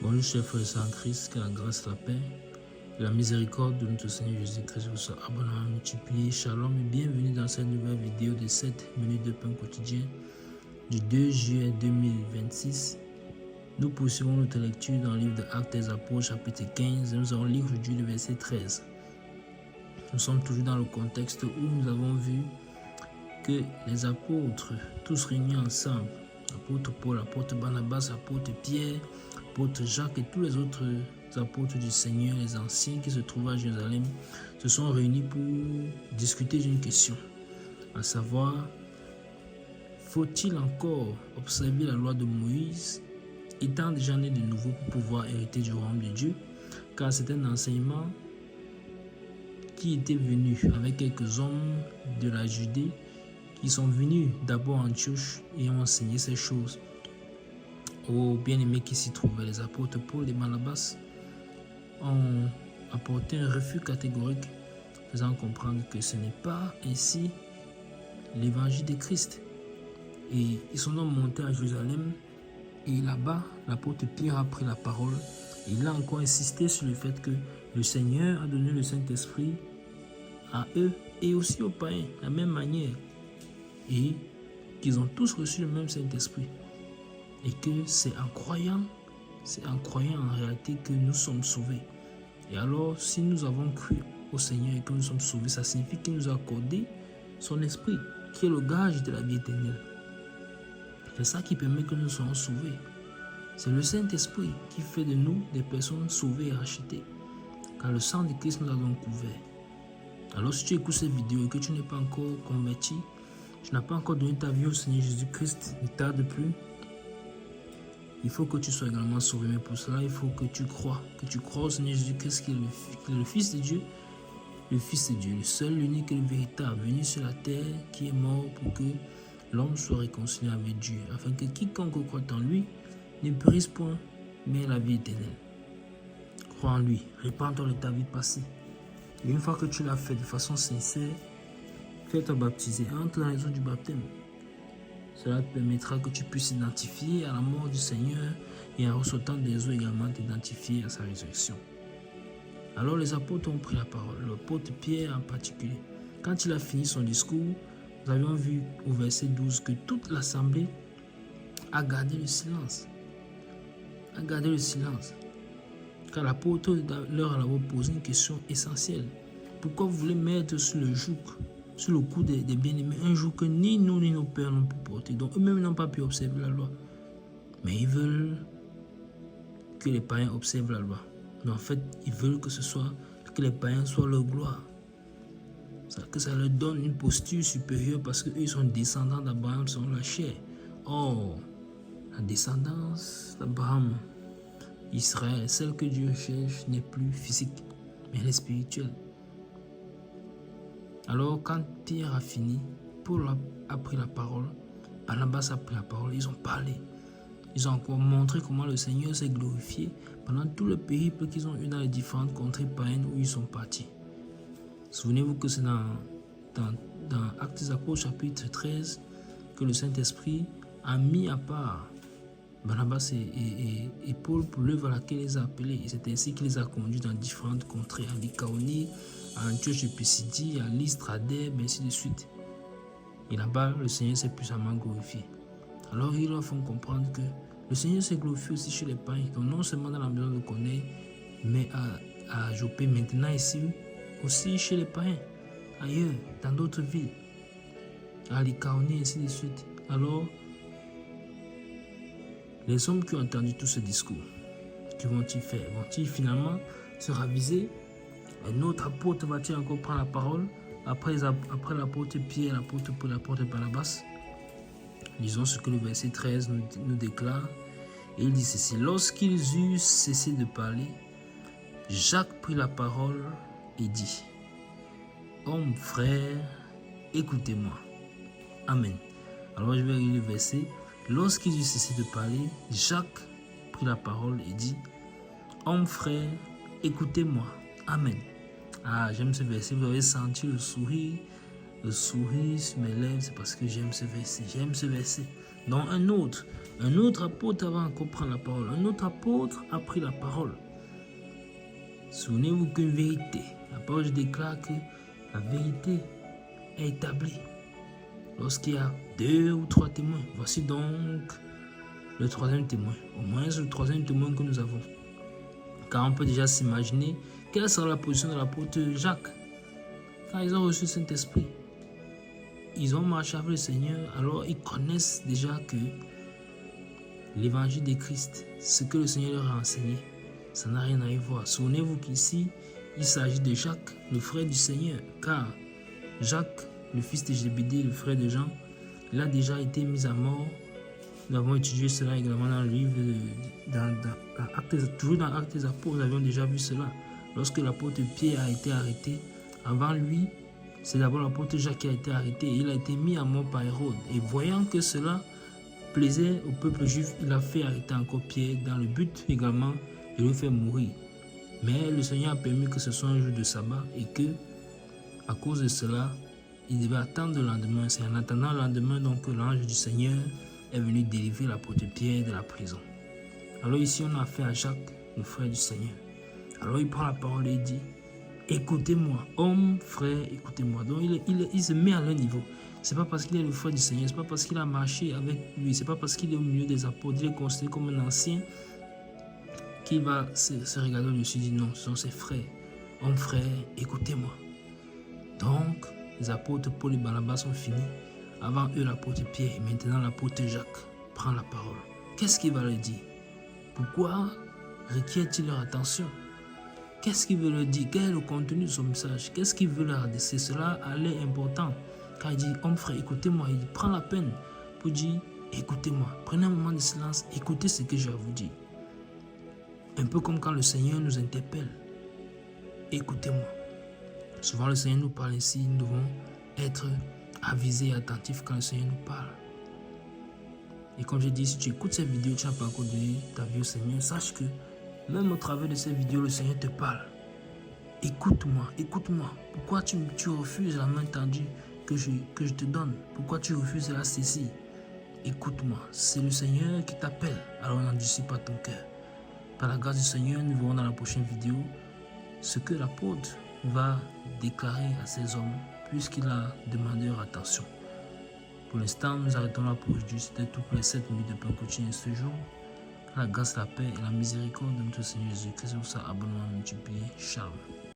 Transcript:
Bonjour chers frères et sœurs en Christ, que la grâce, la paix, la miséricorde de notre Seigneur Jésus-Christ vous soit abondamment multipliée. Shalom et bienvenue dans cette nouvelle vidéo de 7 minutes de pain quotidien du 2 juillet 2026. Nous poursuivons notre lecture dans le livre de Actes des Apôtres chapitre 15 et nous allons lire aujourd'hui le verset 13. Nous sommes toujours dans le contexte où nous avons vu que les apôtres, tous réunis ensemble, l'apôtre Paul, l'apôtre Barnabas, l'apôtre Pierre, l'apôtre Jacques et tous les autres apôtres du Seigneur, les anciens qui se trouvaient à Jérusalem, se sont réunis pour discuter d'une question, à savoir, faut-il encore observer la loi de Moïse, étant déjà né de nouveau pour pouvoir hériter du royaume de Dieu, car c'est un enseignement qui était venu avec quelques hommes de la Judée qui sont venus d'abord à Antioche et ont enseigné ces choses aux bien-aimés qui s'y trouvaient. Les apôtres Paul et Barnabas ont apporté un refus catégorique, faisant comprendre que ce n'est pas ainsi l'évangile de Christ. Et ils sont donc montés à Jérusalem et là-bas, l'apôtre Pierre a pris la parole et il a encore insisté sur le fait que le Seigneur a donné le Saint-Esprit à eux et aussi aux païens, de la même manière, et qu'ils ont tous reçu le même Saint-Esprit. Et que c'est en croyant en réalité que nous sommes sauvés. Et alors, si nous avons cru au Seigneur et que nous sommes sauvés, ça signifie qu'il nous a accordé son esprit, qui est le gage de la vie éternelle. C'est ça qui permet que nous soyons sauvés. C'est le Saint-Esprit qui fait de nous des personnes sauvées et rachetées. Car le sang de Christ nous a donc couverts. Alors, si tu écoutes cette vidéo et que tu n'es pas encore converti, tu n'as pas encore donné ta vie au Seigneur Jésus-Christ, ne tarde plus. Il faut que tu sois également sauvé, mais pour cela, il faut que tu crois au Seigneur Jésus-Christ qui est le Fils de Dieu, le seul, l'unique et le véritable, venu sur la terre, qui est mort pour que l'homme soit réconcilié avec Dieu, afin que quiconque croit en lui ne périsse point, mais ait la vie éternelle. Crois en lui, répands-toi de ta vie passée. Et une fois que tu l'as fait de façon sincère, fais-toi baptiser, entre dans les eaux du baptême. Cela te permettra que tu puisses t'identifier à la mort du Seigneur et en ressortant des eaux également t'identifier à sa résurrection. Alors les apôtres ont pris la parole, l'apôtre Pierre en particulier. Quand il a fini son discours, nous avions vu au verset 12 que toute l'assemblée a gardé le silence. Car l'apôtre leur a posé une question essentielle. Pourquoi vous voulez mettre sur le joug, sur le cou des bien-aimés, un joug que ni nous ni nos pères n'ont pu porter, donc eux-mêmes n'ont pas pu observer la loi. Mais ils veulent que les païens observent la loi. Mais en fait, ils veulent que les païens soient leur gloire. Que ça leur donne une posture supérieure parce qu'eux sont descendants d'Abraham selon la chair. Or, la descendance d'Abraham, Israël, celle que Dieu cherche, n'est plus physique, mais elle est spirituelle. Alors, quand Pierre a fini, Paul a pris la parole, Barnabas a pris la parole, ils ont parlé. Ils ont encore montré comment le Seigneur s'est glorifié pendant tout le périple qu'ils ont eu dans les différentes contrées païennes où ils sont partis. Souvenez-vous que c'est dans Actes des Apôtres chapitre 13 que le Saint-Esprit a mis à part Barnabas et Paul pour l'œuvre à laquelle il les a appelés. Et c'est ainsi qu'il les a conduits dans différentes contrées, à Lycaonie, à Antioche de Pisidie, à Lystre, à Derbe, ainsi de suite. Et là-bas, le Seigneur s'est puissamment glorifié. Alors ils leur font comprendre que le Seigneur s'est glorifié aussi chez les païens, donc non seulement dans la maison de Corneille, mais à Jopé, maintenant ici, aussi chez les païens, ailleurs, dans d'autres villes, à Lycaonie, ainsi de suite. Alors, les hommes qui ont entendu tout ce discours, que vont-ils faire? Vont-ils finalement se raviser? Un autre apôtre va-t-il encore prendre la parole après l'apôtre Pierre, l'apôtre Paul, l'apôtre Barnabas? Lisons ce que le verset 13 nous déclare. Et il dit ceci: lorsqu'ils eurent cessé de parler, Jacques prit la parole et dit: hommes, frères, écoutez-moi. Amen. Alors je vais lire le verset. Lorsqu'ils eurent cessé de parler, Jacques prit la parole et dit: hommes, frères, écoutez-moi. Amen. Ah, j'aime ce verset. Vous avez senti le sourire sur mes lèvres, c'est parce que j'aime ce verset. Donc un autre apôtre va encore prendre la parole. Un autre apôtre a pris la parole. Souvenez-vous qu'une vérité, la parole déclare que la vérité est établie lorsqu'il y a 2 ou 3 témoins. Voici donc le 3e témoin, au moins le 3e témoin que nous avons. Car on peut déjà s'imaginer quelle sera la position de l'apôtre Jacques. Quand ils ont reçu le Saint-Esprit, ils ont marché avec le Seigneur, alors ils connaissent déjà que l'évangile de Christ, ce que le Seigneur leur a enseigné, ça n'a rien à y voir. Souvenez-vous qu'ici, il s'agit de Jacques, le frère du Seigneur, car Jacques, le fils de Zébédée, le frère de Jean, il a déjà été mis à mort. Nous avons étudié cela également dans le livre, toujours dans Actes des Apôtres, nous avions déjà vu cela. Lorsque l'apôtre Pierre a été arrêté, avant lui, c'est d'abord l'apôtre Jacques qui a été arrêté et il a été mis à mort par Hérode. Et voyant que cela plaisait au peuple juif, il a fait arrêter encore Pierre dans le but également de le faire mourir. Mais le Seigneur a permis que ce soit un jour de sabbat et que, à cause de cela, il devait attendre le lendemain. C'est en attendant le lendemain donc que l'ange du Seigneur est venu délivrer l'apôtre Pierre de la prison. Alors ici, on a affaire à Jacques, le frère du Seigneur. Alors il prend la parole et il dit, écoutez-moi, homme, frère, écoutez-moi. Donc il se met à leur niveau. C'est pas parce qu'il est le frère du Seigneur, c'est pas parce qu'il a marché avec lui, c'est pas parce qu'il est au milieu des apôtres, il est considéré comme un ancien qu'il va se regarder au-dessus et dire non, ce sont ses frères. Homme, frère, écoutez-moi. Donc, les apôtres Paul et Barnabas sont finis. Avant eux, l'apôtre Pierre et maintenant l'apôtre Jacques prend la parole. Qu'est-ce qu'il va leur dire? Pourquoi requiert-il leur attention? Qu'est-ce qu'il veut leur dire? Quel est le contenu de son message? Qu'est-ce qu'il veut leur adresser? Cela a l'air important. Quand il dit, homme frère, écoutez-moi, il prend la peine pour dire, écoutez-moi. Prenez un moment de silence, écoutez ce que je vais vous dire. Un peu comme quand le Seigneur nous interpelle. Écoutez-moi. Souvent le Seigneur nous parle ainsi, nous devons être avisés et attentifs quand le Seigneur nous parle. Et comme je dis, si tu écoutes cette vidéo, tu n'as pas encore donné ta vie au Seigneur, sache que même au travers de cette vidéo, le Seigneur te parle. Écoute-moi, écoute-moi. Pourquoi tu refuses la main tendue que je te donne? Pourquoi tu refuses la saisie? Écoute-moi, c'est le Seigneur qui t'appelle. Alors n'endurcis pas ton cœur. Par la grâce du Seigneur, nous verrons dans la prochaine vidéo ce que l'apôtre va déclarer à ces hommes puisqu'il a demandé leur attention. Pour l'instant, nous arrêtons là pour aujourd'hui. C'était tout pour les 7 minutes de pain quotidien ce jour. La grâce, la paix et la miséricorde de notre Seigneur Jésus-Christ vous soit abondamment multiplié. Shalom.